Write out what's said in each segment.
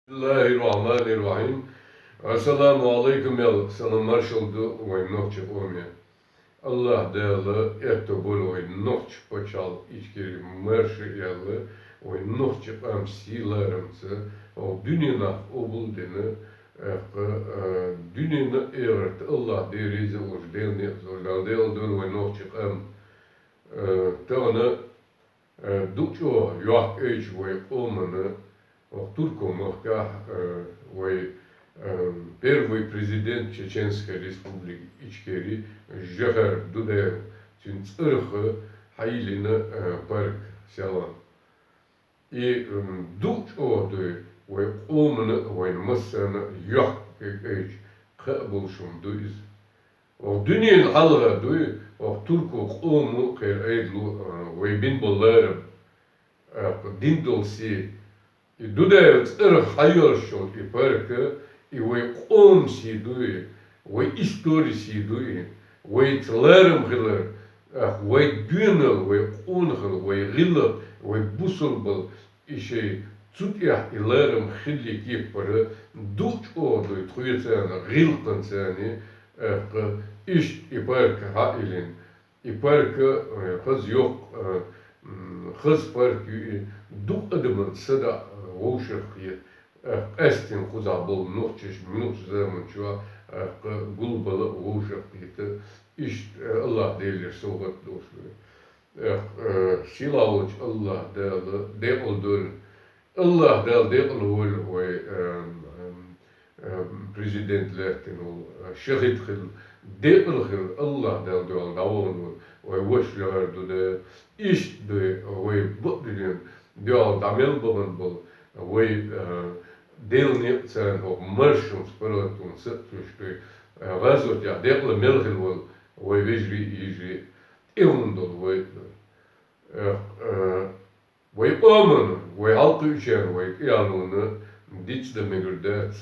Bismillahirrahmanirrahim. Assalamu alaikum ya selamlar şoldu ve nokçu olmaya. Allah değerli etobul ve nokçu paçal içkeri marşı yalı ve nokçu amsilarımsı o dünyana obuldığını dünyana evet Allah derize ordelni zorlandığını ve nokçu am tane dukçu yok eç ve olmanı Turko Махка первый президент Чеченской республики Ичкери Жахар Дудаев Цинцырхы Хайлина парк Сялан. И дуч оды вой омна вой массана yok эйч кабулшум дуиз. O dünyanın halga duy o Turko omu kır eydlu vay bin bollarım dindolsi И дудаев хайошо и парка, и вы ом сидуи, вы истории сидуи, вы тлерем гилер, вы дюнел, вы онгел, вы гилер, вы бусолбал, и шей цутя и лерем хидли киппара, дуч оду, труицена, гилканцени, иш и парка хаилин, и парка хаз yok, хаз парки, дук адаман сада, ووشخية أستن خذا بول نوتش منوش زمن شو قلبه ووشخية إيش الله ديلر سوغت دوش شيلاوش الله ديل دول الله ديل هول و بريزيدنت لاتن شهيد خل ديل خل الله دول داون ووش لهردو ده إيش ده وبقدين دول دامل بغن بول Wij deelnemen zijn op marschen spelen toen zitten razot ja deel melgen wil wij wezri eondol wij omen wij halten zijn wij ealone dit de megerdat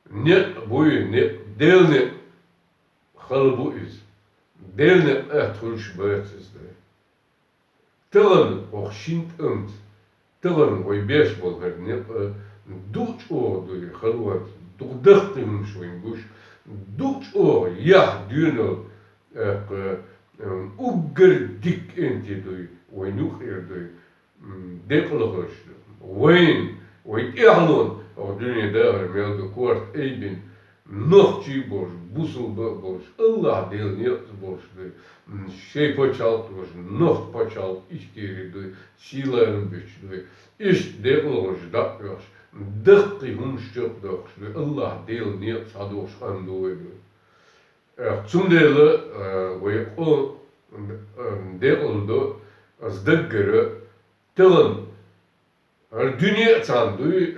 net boy net deelne halbu is deelne echt hulş betes de tellen och schint und تغن ويبيش بالغرني دوش او دوي خلوات دغدغت من شوين بوش دوش او يح دينو اوغر ديك انتي دوي وينوخ اير دوي ديقلغش وين اعلون او دنيا داغر ميلدو كوارت ايبين نوخشي بوش بوسل بوش الله ديل نيت بوش دوي şey paçalt noht paçalt işkeri duy silerin biç duy iş devloş dakyoş dıkkı hunşçıp dokş duy Allah del niyet sadoş anduy duy zumdele ve o devldo az dıggırı tılın dünya çan duy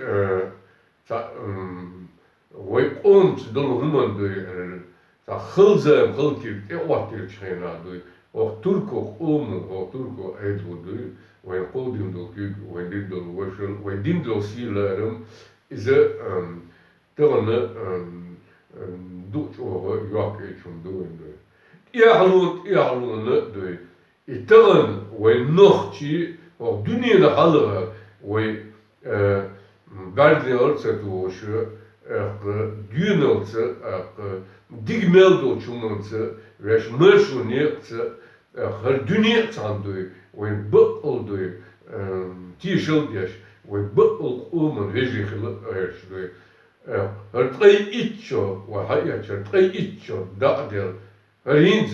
ve ont dolu human duy Хылзем хылтир эватир чхена дуй ох турко ому ох турко эйдву дуй вен колдим дол кюг вен дидол вешел вен димдол силерем изе тырне дуч ова yok ечун дуй дуй иалун дуй и тырн вен нохчи ох дүниене халыга вен гардиор цетуошу дюнелце digmeldo çumunsa ve mırşu niyetsa her dünya sandığı ve bu oldu tişel yaş ve bu olman vejihli erşdi her tay içço ve hayatçı tay içço dağdır rinz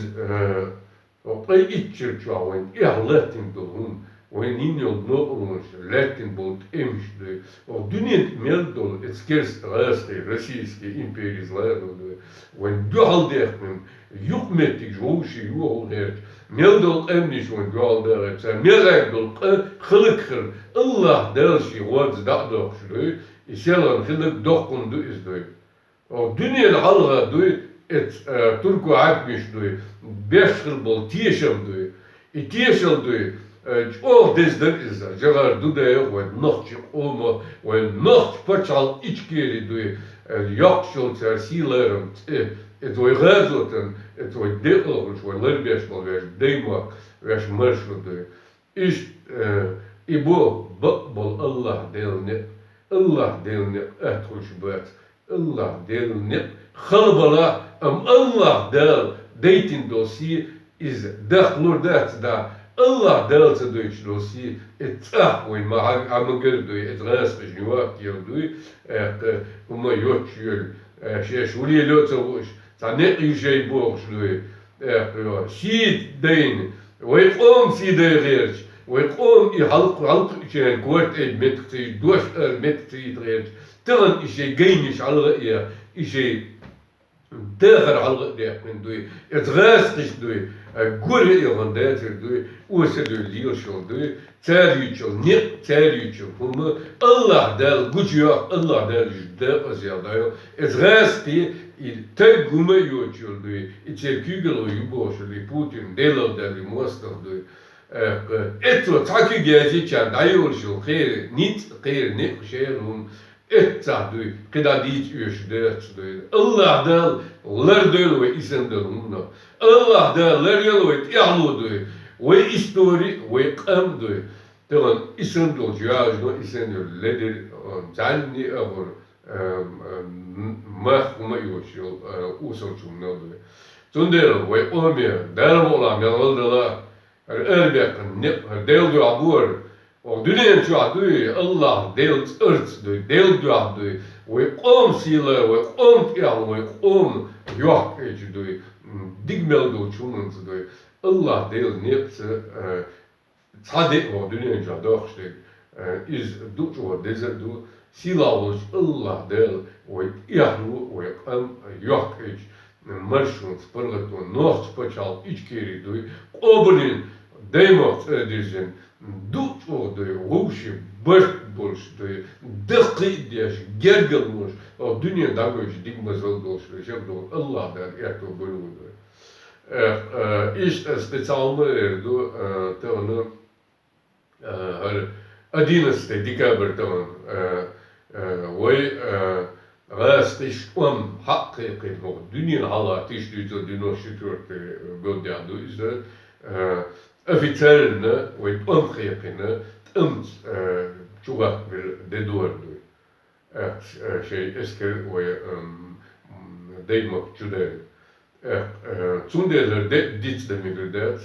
o tay içço çawen ihletin dolun ve ninjol no olmuş latin bolt emşdi o dünya meldol etskers rasti Российской империи злану ve dualdekmen yukmetik joşi yuolder meldol emniş ve dualder sen meldol kılıkır Allah derşi wad dağdok şuy iselan kılık dokundu izdoy o dünya halga duy et turku atmış duy 5 yıl bol tiyşem duy tiyşel duy o desden izler jagar dudaya ve nohçi olma ve nohç paçal içkeri duy yakşol sersilerim et oy gazoten et oy deqlogos oy lerbeş mal veş deyma veş marşludu iş ibo bol Allah delne Allah delni ethoş bet. Allah delni khalbala Allah del dating dosi is dakhlu dat da Allah del tdoich dosi etah وين ما عم قردو اتغاس بجنواك يردو وما يوتشيل شيش ولي لو تروش تعنق يجي بوغش لو شيد دين ويقوم سيدي غيرش ويقوم يحلق شيء كورت متكتي دوش متكتي غيرش تغن إشي جينش على الرأي إشي داخل على الرأي من دوي اتغاس قش دوي قول إيرندات دوي وسد الليل شو دوي تاريخ نق تاريخ هم الله دال جوجيا الله دال جدا أزيادايو اتغاس قي تجمع يوتشل دوي اتشكيجلو يبوش اللي بوتين ديلو دال موستر دوي اتو تاكي جازي كان دايول شو خير نيت خير نق شيرهم etta duy keda diç üyüşde duy Allah dal lar döl ve isen dölümna Allah dal lar yol ve yahlu duy ve istori ve qam duy tamam isen dol jazno isen dol ledir zanni avur mahkuma yoşul usulçum ne duy tundero ve omya dalam olam yalda elbek ne del du abur O dünya çağdı Allah deelt ert deelt duadı ve om sila ve om yal ve om yok ecdu digmel do çumun du Allah deelt niyet sade o dünya çağdı işte iz du o deze du sila olmuş Allah deelt ve yahlu ve om yok ec marşun spırlaton noht paçal içkeri du obenin Deymot edilsin, dut oldu, hoşu, bırt boş, dıkkı diye gergin boş, o dünyada göç dikmezol boş, şey doğru, Allah der, erto bölümü. İşte spesialme erdu, tağını, adineste dikaber tağın, ve rastiş hakkı o dünya hala tiştüyse dünya şükürte gönderdi, işte, officielne ve omgevingen imt çuvat bir de doordu. Şey eski ve demek çuder. Zundeler de dit demir det.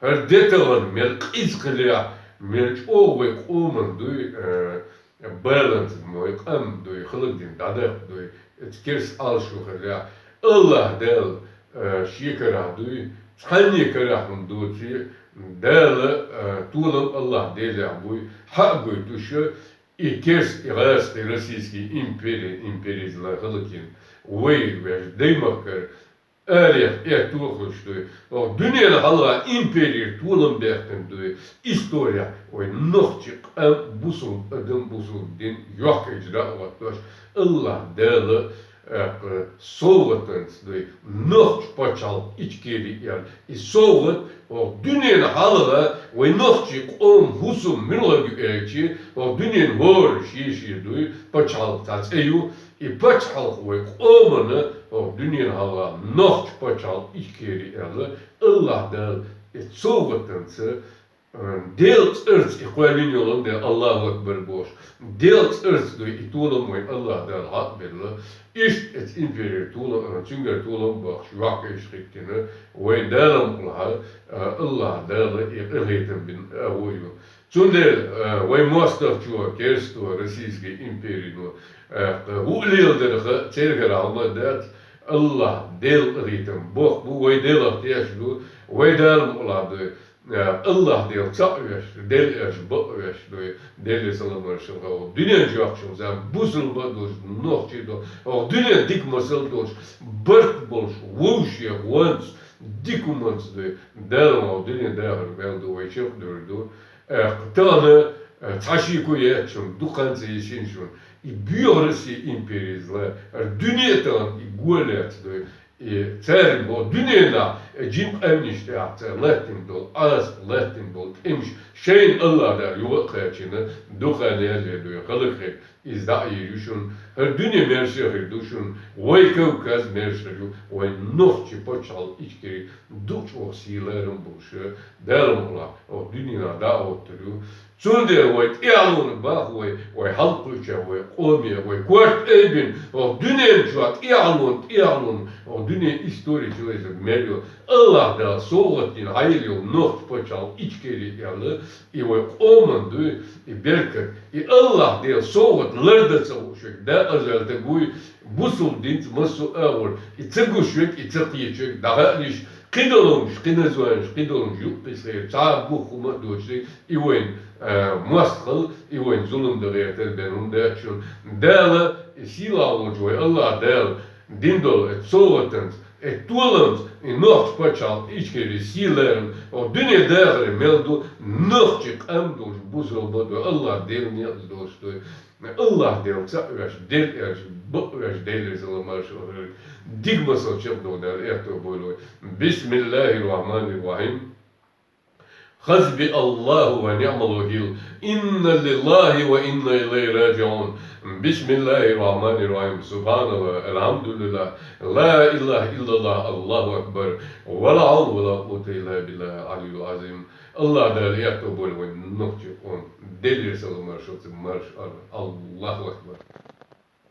Her detalen melk iskeliya melk o ve omen du balance mooi am du gelukdin dader du het kers als je Allah del şikara du Hangi karahın doğucu değerli tuğlam Allah değil bu hakkı düşü ikes irasti Российский imperizmler halkın ve demakar öyle tuğuştu o dünyada hala imperial tuğlam derken du historia ve nohçuk busul adım busul din yok icra var Allah değerli Soğutans duy noch paçal içkeri yer. Soğut o dünyanın halığı ve nohçuk husum minolog elçi o dünyanın var şişi duy paçal tats eyu paçal ve omanı o dünyanın halığı noch paçal içkeri yer. Allah da soğutansı deelt ert ikvalin yolunda Allahu Ekber boş. Deelt ert du itulam ve Allah der hat belli. İşte et inferior tulam çünkü tulam bak şu hak eşriktine ve delam Allah derle irhetem bin avoyu. Çünkü ve master şu kerstu Российский imperino. Bu lilde terger alma dat Allah del irhetem bu ve del ihtiyaçlu ve delam oladı. Allah diyor çağırıyor, deliyor, bakıyor, deli salamlar şunga o dünya jokşun zam buzulma doş, nohçi doş, o dünya dik masal doş, bırt boş, vuşya, vans, dikumans doş, delam o dünya değer beldu ve çok durdu, tane taşı koyuyor şun, dukansı işin şun, biyolojisi imperizler, dünyadan igualet doş. Cerim o dünyada cim emnişte yaptı, lettim dol, az lettim dol, imiş şeyin Allah der, yuva kayçını, duka nerede diyor, kalık izdairuşun, her dünya merşehir duşun, vay Kavkaz merşehir, vay nohçi paçal içkeri, duç o silerin boşu, derim ola, o dünyada oturuyor. Sunde vay iyalun bah vay halklıca vay omiye vay kuart ebin, o dünya çuat iyalun, o dünya historici vay meliyor. Allah da soğutin hayırlı noht paçal içkeri yalı, vay omandı, berker, Allah diye soğut lırda soğuşuk, da özelte bu suldint masu ağır, tıguşuk, tıgıyıcık, daha liş, kidolmuş, kidolmuş, yok pisayır, çağ bu kuma doşuk, iwen muaskal, iwen zulüm de reyetel benum de açın, değerli sila olunca, Allah değerli, dindol, soğutans, tuolans, nocht paçal, içkeri silerin, o dünya değerli meldu, nochtçık amdoş, buzulmadı, Allah değerli yaptı dostu, Allah deel tsa'uash del bu'uash del zalamash digmasal chapno del erto bolo. Bismillahirrahmanirrahim. Hasbi Allahu ve ni'mal vekil. İnna lillahi ve inna ileyhi raciun. Bismillahirrahmanirrahim. Subhanallah, elhamdülillah. La ilahe illallah, Allahu ekber. Ve la havle ve la kuvvete illa billah aliyyul azim. Allah da erto bolo ve nokçu on. Delir salamash Allahu ekber.